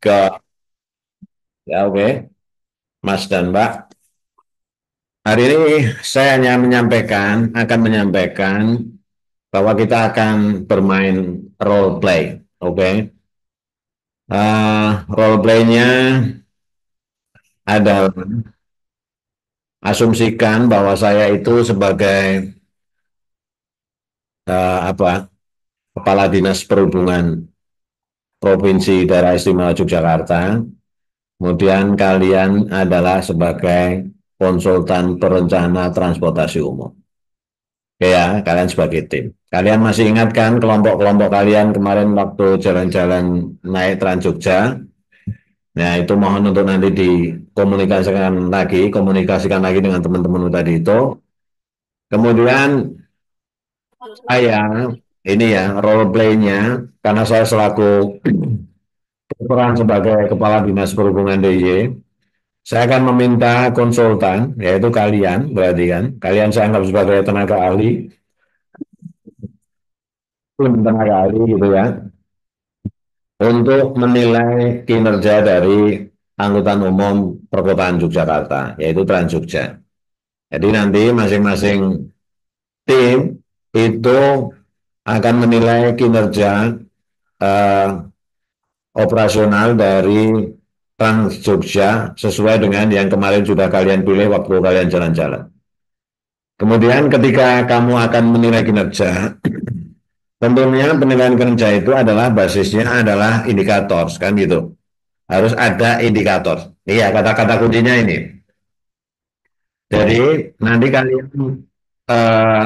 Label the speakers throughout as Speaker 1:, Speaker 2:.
Speaker 1: ke ya oke, Mas dan Mbak. Hari ini saya hanya akan menyampaikan bahwa kita akan bermain role play, oke? Role playnya adalah asumsikan bahwa saya itu sebagai apa? Kepala Dinas Perhubungan Provinsi Daerah Istimewa Yogyakarta. Kemudian kalian adalah sebagai konsultan perencana transportasi umum. Oke ya, kalian sebagai tim. Kalian masih ingat kan kelompok-kelompok kalian kemarin waktu jalan-jalan naik Trans Jogja? Nah, itu mohon untuk nanti komunikasikan lagi dengan teman-teman tadi itu. Kemudian saya, ini ya, role play-nya, karena saya selaku peran sebagai Kepala Dinas Perhubungan DIY, saya akan meminta konsultan, yaitu kalian, berarti kan, kalian saya anggap sebagai tenaga ahli, tim tenaga ahli gitu ya, untuk menilai kinerja dari angkutan umum perkotaan Yogyakarta, yaitu Trans Jogja. Jadi nanti masing-masing tim itu akan menilai kinerja eh, operasional dari Trans Jogja sesuai dengan yang kemarin sudah kalian pilih waktu kalian jalan-jalan. Kemudian ketika kamu akan menilai kinerja, tentunya penilaian kinerja itu adalah basisnya adalah indikator, kan gitu. Harus ada indikator. Iya, kata-kata kuncinya ini. Jadi nanti kalian eh,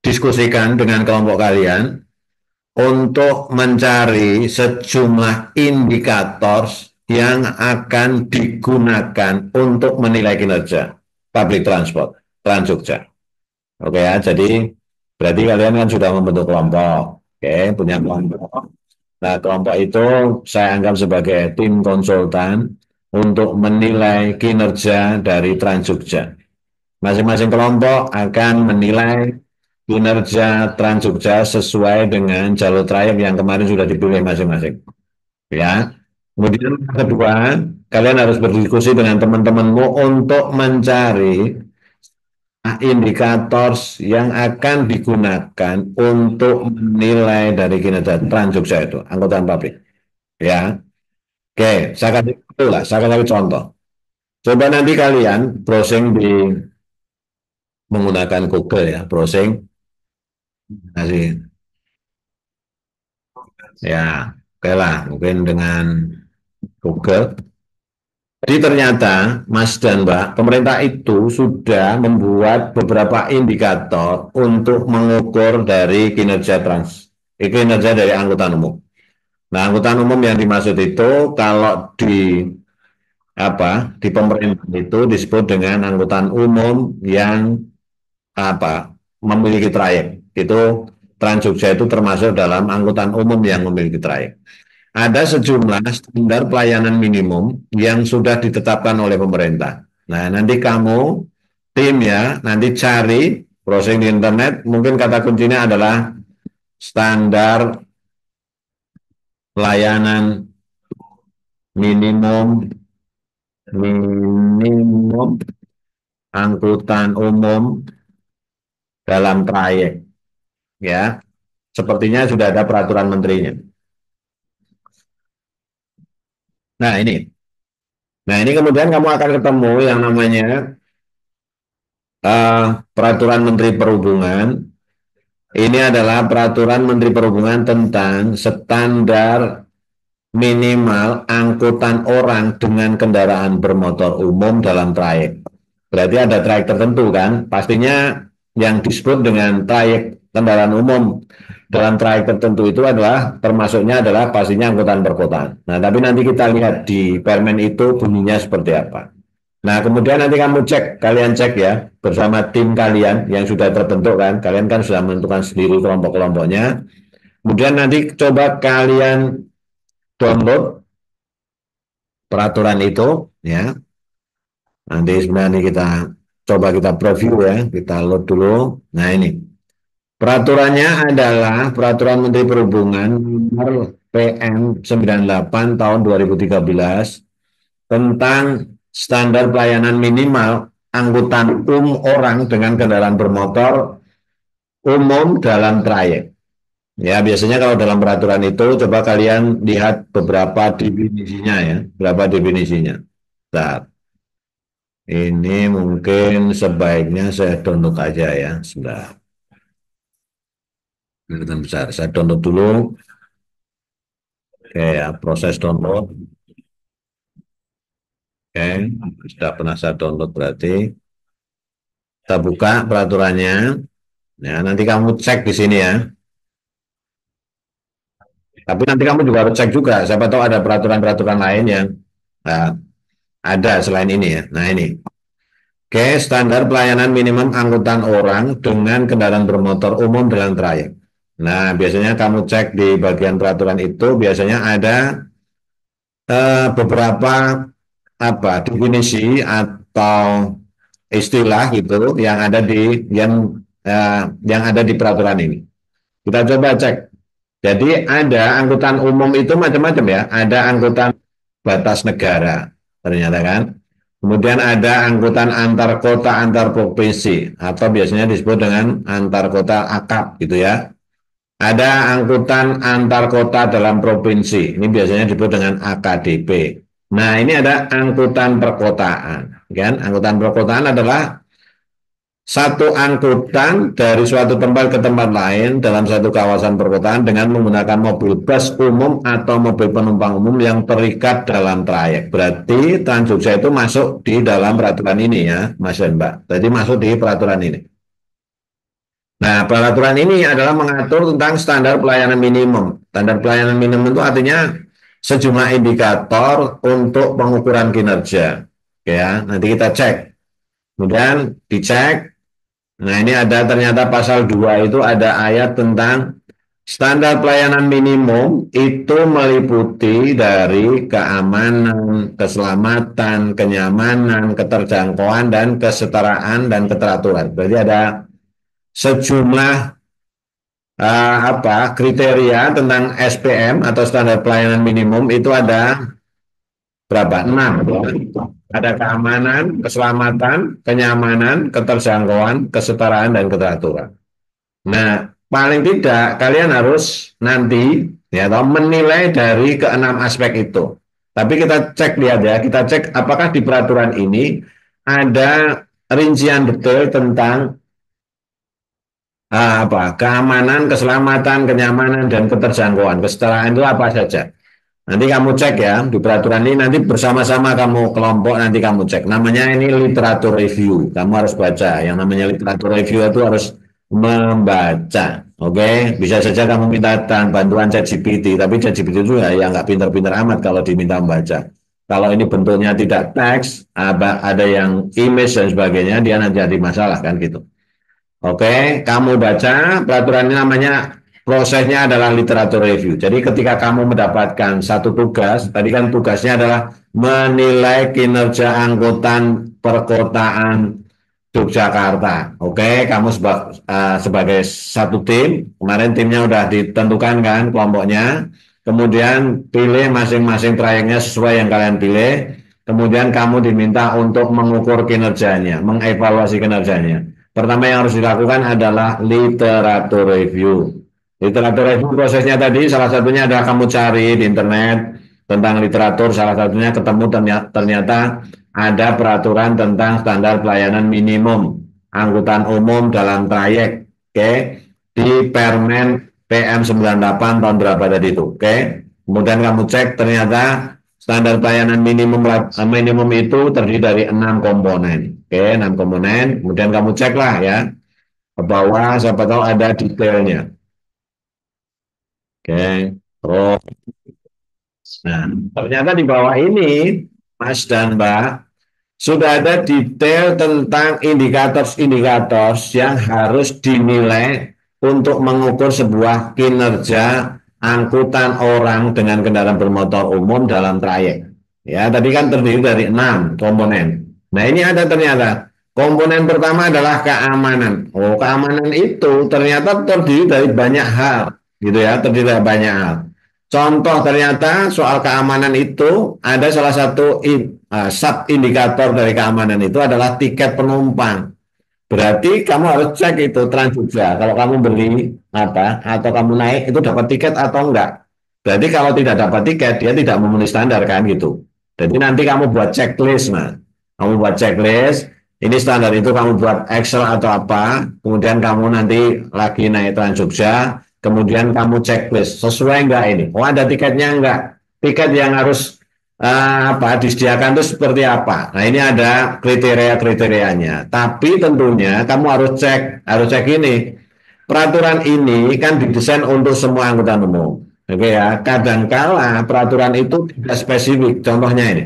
Speaker 1: diskusikan dengan kelompok kalian untuk mencari sejumlah indikator yang akan digunakan untuk menilai kinerja public transport Trans Jogja. Oke ya, jadi berarti kalian kan sudah membentuk kelompok. Oke, punya kelompok. Nah, kelompok itu saya anggap sebagai tim konsultan untuk menilai kinerja dari Trans Jogja. Masing-masing kelompok akan menilai kinerja Trans Jogja sesuai dengan jalur trayek yang kemarin sudah dipilih masing-masing. Ya. Kemudian yang kedua, kalian harus berdiskusi dengan teman-temanmu untuk mencari indikator yang akan digunakan untuk menilai dari kinerja Trans Jogja itu, angkutan publik. Ya. Oke, saya kasih contoh. Coba nanti kalian browsing menggunakan Google ya, browsing kasih ya, oke lah, mungkin dengan Google. Jadi ternyata, Mas dan Mbak, pemerintah itu sudah membuat beberapa indikator untuk mengukur dari kinerja dari angkutan umum. Nah, angkutan umum yang dimaksud itu kalau di pemerintah itu disebut dengan angkutan umum yang memiliki trayek. Itu Trans Jogja itu termasuk dalam angkutan umum yang memiliki trayek. Ada sejumlah standar pelayanan minimum yang sudah ditetapkan oleh pemerintah. Nah, nanti kamu tim ya, nanti cari browsing di internet, mungkin kata kuncinya adalah standar pelayanan minimum minimum angkutan umum dalam trayek ya. Sepertinya sudah ada peraturan menterinya. Nah, ini. Nah, ini kemudian kamu akan ketemu yang namanya peraturan Menteri Perhubungan. Ini adalah peraturan Menteri Perhubungan tentang standar minimal angkutan orang dengan kendaraan bermotor umum dalam trayek. Berarti ada trayek tertentu kan? Pastinya yang disebut dengan trayek kendaraan umum dalam trayek tertentu itu adalah termasuknya adalah pastinya angkutan perkotaan. Nah, tapi nanti kita lihat di permen itu bunyinya seperti apa. Nah, kemudian nanti kalian cek ya, bersama tim kalian yang sudah terbentuk kan, kalian kan sudah menentukan sendiri kelompok-kelompoknya. Kemudian nanti coba kalian download peraturan itu, ya. Nanti sebenarnya kita preview ya, kita load dulu. Nah ini, peraturannya adalah Peraturan Menteri Perhubungan nomor PM 98 tahun 2013 tentang standar pelayanan minimal angkutan orang dengan kendaraan bermotor umum dalam trayek. Ya, biasanya kalau dalam peraturan itu coba kalian lihat beberapa definisinya ya, berapa definisinya. Bentar. Ini mungkin sebaiknya saya download aja ya, sebentar. Kelihatan besar. Saya download dulu. Oke ya, proses download. Oke, sudah pernah saya download berarti. Kita buka peraturannya. Ya, nanti kamu cek di sini ya. Tapi nanti kamu juga harus cek juga. Siapa tahu ada peraturan-peraturan lain yang uh, ada selain ini ya. Nah ini. Oke, standar pelayanan minimum angkutan orang dengan kendaraan bermotor umum dalam trayek. Nah, biasanya kamu cek di bagian peraturan itu biasanya ada beberapa apa definisi atau istilah gitu yang ada di peraturan ini. Kita coba cek. Jadi ada angkutan umum itu macam-macam ya. Ada angkutan batas negara ternyata kan. Kemudian ada angkutan antar kota antar provinsi atau biasanya disebut dengan antar kota akap gitu ya. Ada angkutan antar kota dalam provinsi. Ini biasanya disebut dengan AKDP. Nah, ini ada angkutan perkotaan, kan? Angkutan perkotaan adalah satu angkutan dari suatu tempat ke tempat lain dalam satu kawasan perkotaan dengan menggunakan mobil bus umum atau mobil penumpang umum yang terikat dalam trayek. Berarti Trans Jogja itu masuk di dalam peraturan ini ya, Mas dan Mbak. Jadi masuk di peraturan ini. Nah, peraturan ini adalah mengatur tentang standar pelayanan minimum. Standar pelayanan minimum itu artinya sejumlah indikator untuk pengukuran kinerja. Ya, nanti kita cek. Kemudian dicek. Nah, ini ada ternyata pasal 2 itu ada ayat tentang standar pelayanan minimum itu meliputi dari keamanan, keselamatan, kenyamanan, keterjangkauan, dan kesetaraan dan keteraturan. Berarti ada sejumlah kriteria tentang SPM atau standar pelayanan minimum itu ada berapa? 6. Ada keamanan, keselamatan, kenyamanan, keterjangkauan, kesetaraan, dan keteraturan. Nah, paling tidak kalian harus nanti ya atau menilai dari keenam aspek itu. Tapi kita cek lihat ya, kita cek apakah di peraturan ini ada rincian detail tentang keamanan, keselamatan, kenyamanan, dan keterjangkauan. Kesetaraan itu apa saja. Nanti kamu cek ya di peraturan ini, nanti bersama-sama kamu kelompok nanti kamu cek. Namanya ini literatur review. Kamu harus baca. Yang namanya literatur review itu harus membaca. Oke, bisa saja kamu minta bantuan ChatGPT, tapi ChatGPT itu ya nggak pinter-pinter amat kalau diminta membaca. Kalau ini bentuknya tidak teks, ada yang image dan sebagainya, dia nanti jadi masalah kan gitu. Oke, kamu baca peraturan ini namanya prosesnya adalah literatur review. Jadi ketika kamu mendapatkan satu tugas, tadi kan tugasnya adalah menilai kinerja angkutan perkotaan Yogyakarta. Oke, kamu sebagai satu tim, kemarin timnya udah ditentukan kan kelompoknya. Kemudian pilih masing-masing trayeknya sesuai yang kalian pilih. Kemudian kamu diminta untuk mengukur kinerjanya, mengevaluasi kinerjanya. Pertama yang harus dilakukan adalah literatur review. Literatur review prosesnya tadi salah satunya adalah kamu cari di internet tentang literatur, salah satunya ketemu ternyata ada peraturan tentang standar pelayanan minimum angkutan umum dalam trayek, oke, di Permen PM 98 tahun berapa tadi itu, oke. Kemudian kamu cek ternyata standar pelayanan minimum itu terdiri dari 6 komponen. Oke, 6 komponen. Kemudian kamu cek lah ya ke bawah, siapa tahu ada detailnya. Oke, terus. Nah, ternyata di bawah ini, Mas dan Mbak, sudah ada detail tentang indikator-indikator yang harus dinilai untuk mengukur sebuah kinerja angkutan orang dengan kendaraan bermotor umum dalam trayek. Ya, tadi kan terdiri dari 6 komponen. Nah, ini ada ternyata. Komponen pertama adalah keamanan. Oh, keamanan itu ternyata terdiri dari banyak hal, gitu ya, terdiri dari banyak hal. Contoh ternyata soal keamanan itu ada salah satu sub indikator dari keamanan itu adalah tiket penumpang. Berarti kamu harus cek itu Transjogja. Kalau kamu beli apa atau kamu naik itu dapat tiket atau enggak. Berarti kalau tidak dapat tiket dia tidak memenuhi standar kan gitu. Jadi nanti kamu buat checklist mas. Kamu buat checklist. Ini standar itu kamu buat Excel atau apa. Kemudian kamu nanti lagi naik Transjogja. Kemudian kamu checklist sesuai enggak ini. Oh ada tiketnya enggak. Tiket yang harus apa disediakan itu seperti apa. Nah ini ada kriteria-kriterianya. Tapi tentunya kamu harus cek ini. Peraturan ini kan didesain untuk semua angkutan umum. Oke ya, kadangkala peraturan itu tidak spesifik. Contohnya ini,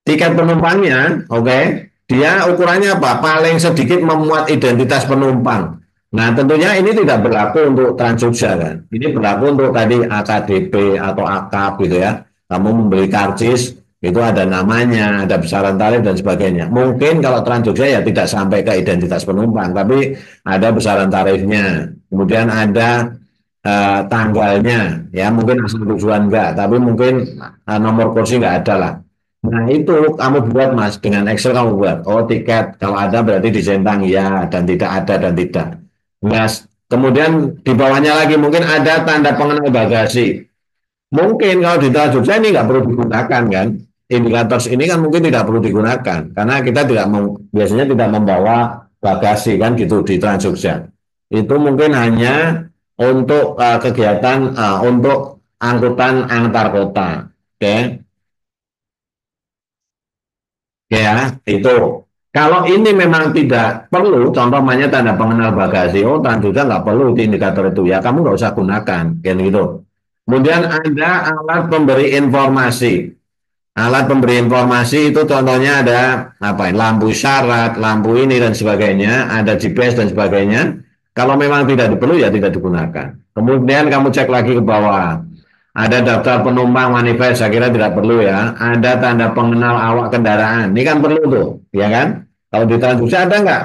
Speaker 1: tiket penumpangnya, oke, dia ukurannya apa? Paling sedikit memuat identitas penumpang. Nah, tentunya ini tidak berlaku untuk Transjogja kan. Ini berlaku untuk tadi AKDP atau AKAP gitu ya. Kamu membeli karcis, itu ada namanya, ada besaran tarif dan sebagainya. Mungkin kalau Transjogja ya tidak sampai ke identitas penumpang, tapi ada besaran tarifnya. Kemudian ada tanggalnya, ya mungkin asal tujuan enggak, tapi mungkin nomor kursi enggak ada lah. Nah, itu kamu buat Mas dengan Excel kamu buat. Oh, tiket kalau ada berarti disentang ya dan tidak ada dan tidak. Nah, kemudian di bawahnya lagi mungkin ada tanda pengenal bagasi. Mungkin kalau di Jogja ini nggak perlu digunakan kan. Indikator ini kan mungkin tidak perlu digunakan karena kita tidak biasanya tidak membawa bagasi kan gitu di Trans Jogja. Itu mungkin hanya untuk kegiatan untuk angkutan antar kota. Oke. Okay? Ya, itu. Kalau ini memang tidak perlu, contohnya tanda pengenal bagasi, oh juga nggak perlu di indikator itu ya, kamu nggak usah gunakan, kan gitu. Kemudian ada alat pemberi informasi. Alat pemberi informasi itu contohnya ada apa? Lampu syarat, lampu ini dan sebagainya, ada GPS dan sebagainya. Kalau memang tidak perlu ya tidak digunakan. Kemudian kamu cek lagi ke bawah. Ada daftar penumpang manifest, saya kira tidak perlu ya. Ada tanda pengenal awak kendaraan, ini kan perlu tuh, ya kan? Kalau di Transjogja ada nggak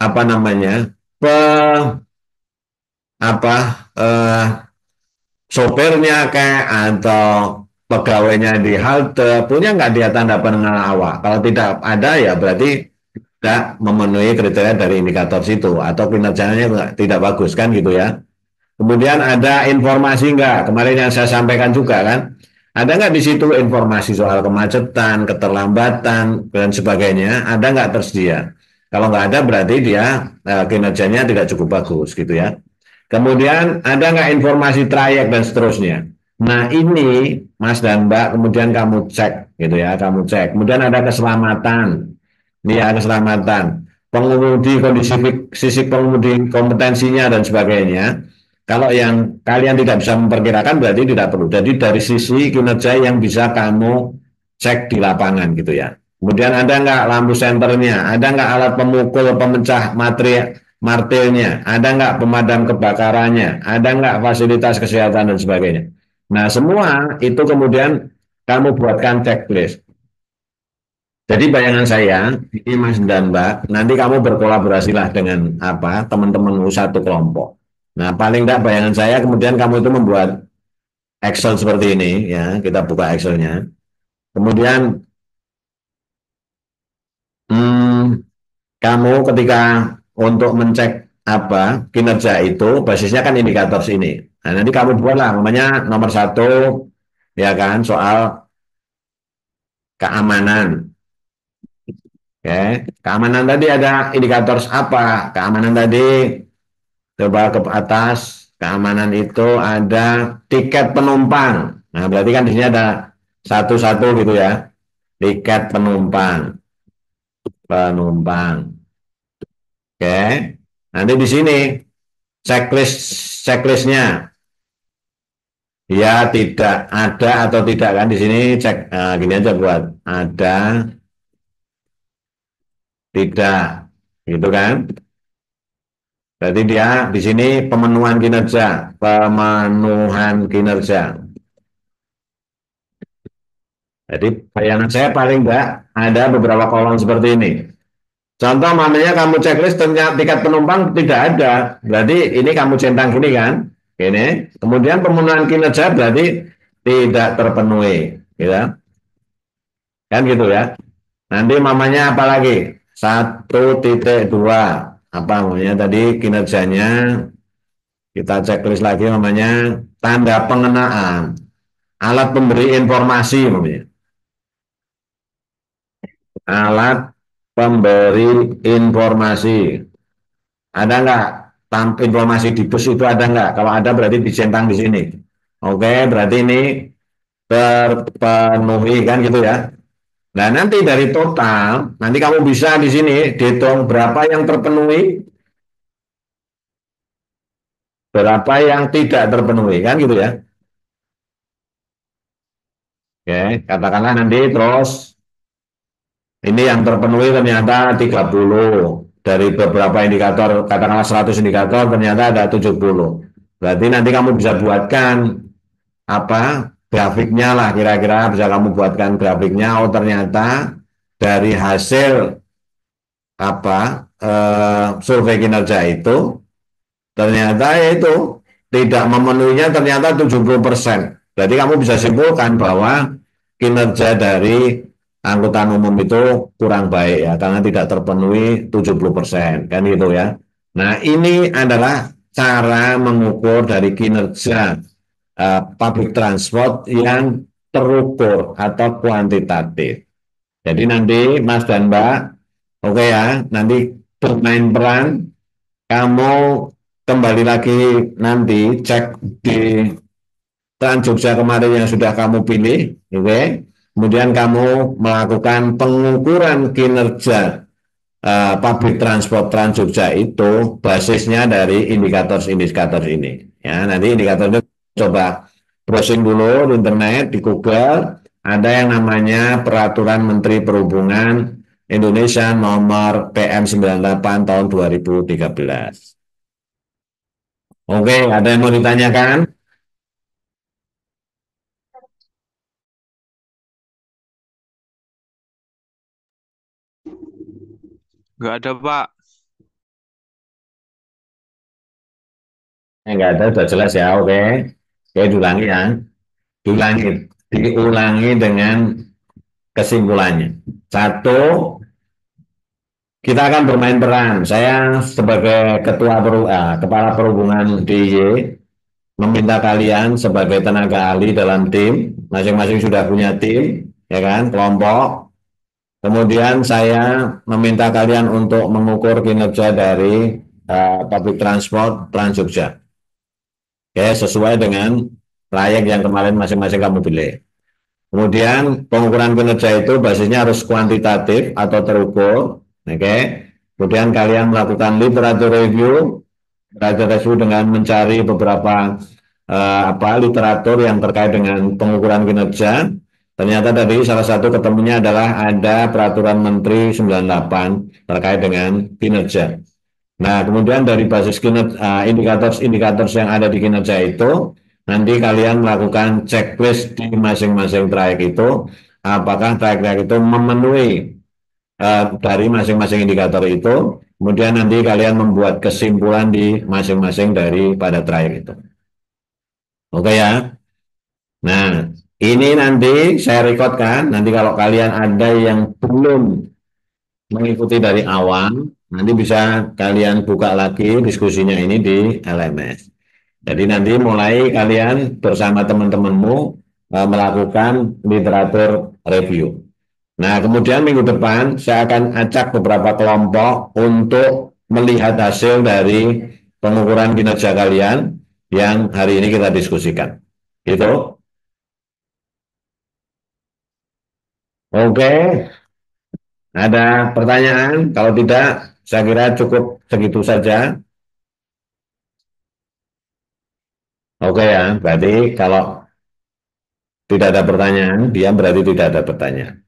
Speaker 1: apa namanya pe, apa eh, sopirnya kayak atau pegawainya di halte punya nggak dia tanda pengenal awak? Kalau tidak ada ya berarti tidak memenuhi kriteria dari indikator situ atau kinerjanya tidak bagus kan gitu ya. Kemudian ada informasi enggak? Kemarin yang saya sampaikan juga kan, ada nggak di situ informasi soal kemacetan, keterlambatan dan sebagainya? Ada nggak tersedia? Kalau nggak ada berarti dia kinerjanya tidak cukup bagus gitu ya. Kemudian ada nggak informasi trayek dan seterusnya? Nah ini Mas dan Mbak kemudian kamu cek gitu ya, kamu cek. Kemudian ada keselamatan, ini ya keselamatan, pengemudi kondisi fisik pengemudi kompetensinya dan sebagainya. Kalau yang kalian tidak bisa memperkirakan berarti tidak perlu. Jadi dari sisi kinerja yang bisa kamu cek di lapangan gitu ya. Kemudian ada nggak lampu senternya, ada nggak alat pemukul pemecah materi martilnya, ada nggak pemadam kebakarannya, ada nggak fasilitas kesehatan dan sebagainya. Nah semua itu kemudian kamu buatkan checklist. Jadi bayangan saya, ini Mas dan Mbak, nanti kamu berkolaborasilah dengan apa teman-teman satu kelompok. Nah, paling enggak bayangan saya kemudian kamu itu membuat Excel seperti ini ya, kita buka Excelnya. Kemudian hmm, kamu ketika untuk mencek apa kinerja itu basisnya kan indikator sini. Nah, nanti kamu buatlah namanya nomor satu ya kan soal keamanan. Oke, keamanan tadi ada indikator apa? Keamanan tadi coba ke atas, keamanan itu ada tiket penumpang. Nah, berarti kan di sini ada satu-satu gitu ya. Tiket penumpang, penumpang. Oke. Nanti di sini checklist checklistnya ya tidak ada atau tidak kan di sini cek gini aja buat ada tidak gitu kan. Berarti dia di sini pemenuhan kinerja, pemenuhan kinerja. Jadi bayangan saya paling enggak ada beberapa kolom seperti ini. Contoh namanya kamu checklist ternyata tiket penumpang tidak ada. Berarti ini kamu centang gini kan. Ini. Kemudian pemenuhan kinerja berarti tidak terpenuhi, gitu. Kan gitu ya. Nanti mamanya apa lagi? 1.2 apa namanya tadi kinerjanya kita checklist lagi namanya tanda pengenaan alat pemberi informasi namanya alat pemberi informasi ada nggak informasi di bus itu ada nggak kalau ada berarti dicentang di sini oke berarti ini terpenuhi kan gitu ya nah nanti dari total nanti kamu bisa di sini dihitung berapa yang terpenuhi berapa yang tidak terpenuhi kan gitu ya oke katakanlah nanti terus ini yang terpenuhi ternyata 30 dari beberapa indikator, katakanlah 100 indikator ternyata ada 70. Berarti nanti kamu bisa buatkan apa grafiknya lah kira-kira bisa kamu buatkan grafiknya. Oh ternyata dari hasil apa survei kinerja itu ternyata itu tidak memenuhinya ternyata 70%. Berarti kamu bisa simpulkan bahwa kinerja dari angkutan umum itu kurang baik ya karena tidak terpenuhi 70% kan gitu ya. Nah, ini adalah cara mengukur dari kinerja public transport yang terukur atau kuantitatif. Jadi nanti Mas dan Mbak, oke ya, nanti bermain peran kamu kembali lagi nanti cek di Trans Jogja kemarin yang sudah kamu pilih, oke? Okay? Kemudian kamu melakukan pengukuran kinerja public transport Trans Jogja itu basisnya dari indikator-indikator ini. Ya, nanti indikatornya coba browsing dulu di internet, di Google, ada yang namanya Peraturan Menteri Perhubungan Indonesia nomor PM 98 tahun 2013. Oke, ada yang mau ditanyakan?
Speaker 2: Nggak ada, Pak.
Speaker 1: Enggak ada, sudah jelas ya. Oke, oke diulangi ya. Diulangi, diulangi dengan kesimpulannya. Satu, kita akan bermain peran. Saya sebagai kepala perhubungan DIY meminta kalian sebagai tenaga ahli dalam tim, masing-masing sudah punya tim, ya kan, kelompok. Kemudian saya meminta kalian untuk mengukur kinerja dari public transport Trans Jogja. Oke, sesuai dengan trayek yang kemarin masing-masing kamu pilih. Kemudian pengukuran kinerja itu basisnya harus kuantitatif atau terukur. Oke. Kemudian kalian melakukan literatur review dengan mencari beberapa literatur yang terkait dengan pengukuran kinerja. Ternyata tadi salah satu ketemunya adalah ada peraturan Menteri 98 terkait dengan kinerja. Nah, kemudian dari basis indikator yang ada di kinerja itu, nanti kalian melakukan checklist di masing-masing trayek itu, apakah trayek-trayek itu memenuhi dari masing-masing indikator itu, kemudian nanti kalian membuat kesimpulan di masing-masing daripada trayek itu. Oke ya? Nah, ini nanti saya rekodkan, nanti kalau kalian ada yang belum mengikuti dari awal, nanti bisa kalian buka lagi diskusinya ini di LMS. Jadi nanti mulai kalian bersama teman-temanmu melakukan literatur review. Nah, kemudian minggu depan saya akan acak beberapa kelompok untuk melihat hasil dari pengukuran kinerja kalian yang hari ini kita diskusikan. Gitu. Oke, ada pertanyaan? Kalau tidak, saya kira cukup segitu saja. Oke ya, berarti kalau tidak ada pertanyaan, dia berarti tidak ada pertanyaan.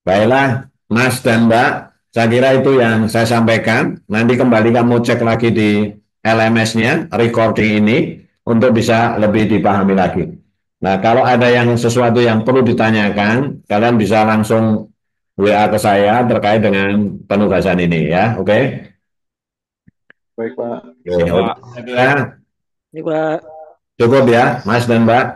Speaker 1: Baiklah, Mas dan Mbak, saya kira itu yang saya sampaikan. Nanti kembali kamu cek lagi di LMS-nya, recording ini, untuk bisa lebih dipahami lagi. Nah, kalau ada yang sesuatu yang perlu ditanyakan, kalian bisa langsung WA ke saya terkait dengan penugasan ini ya, oke?
Speaker 3: Baik, Pak.
Speaker 1: Oke,
Speaker 2: Siap, Pak.
Speaker 1: saya kira
Speaker 4: Ini Pak.
Speaker 1: Cukup ya, Mas dan Mbak.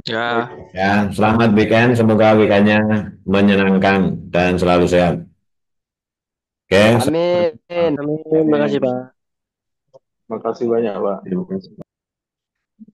Speaker 2: Ya,
Speaker 1: Ya, selamat weekend. Semoga weekendnya menyenangkan dan selalu sehat. Oke,
Speaker 3: Amin.
Speaker 4: Amin, makasih
Speaker 3: Amin.
Speaker 4: Pak.
Speaker 3: Makasih banyak, Pak.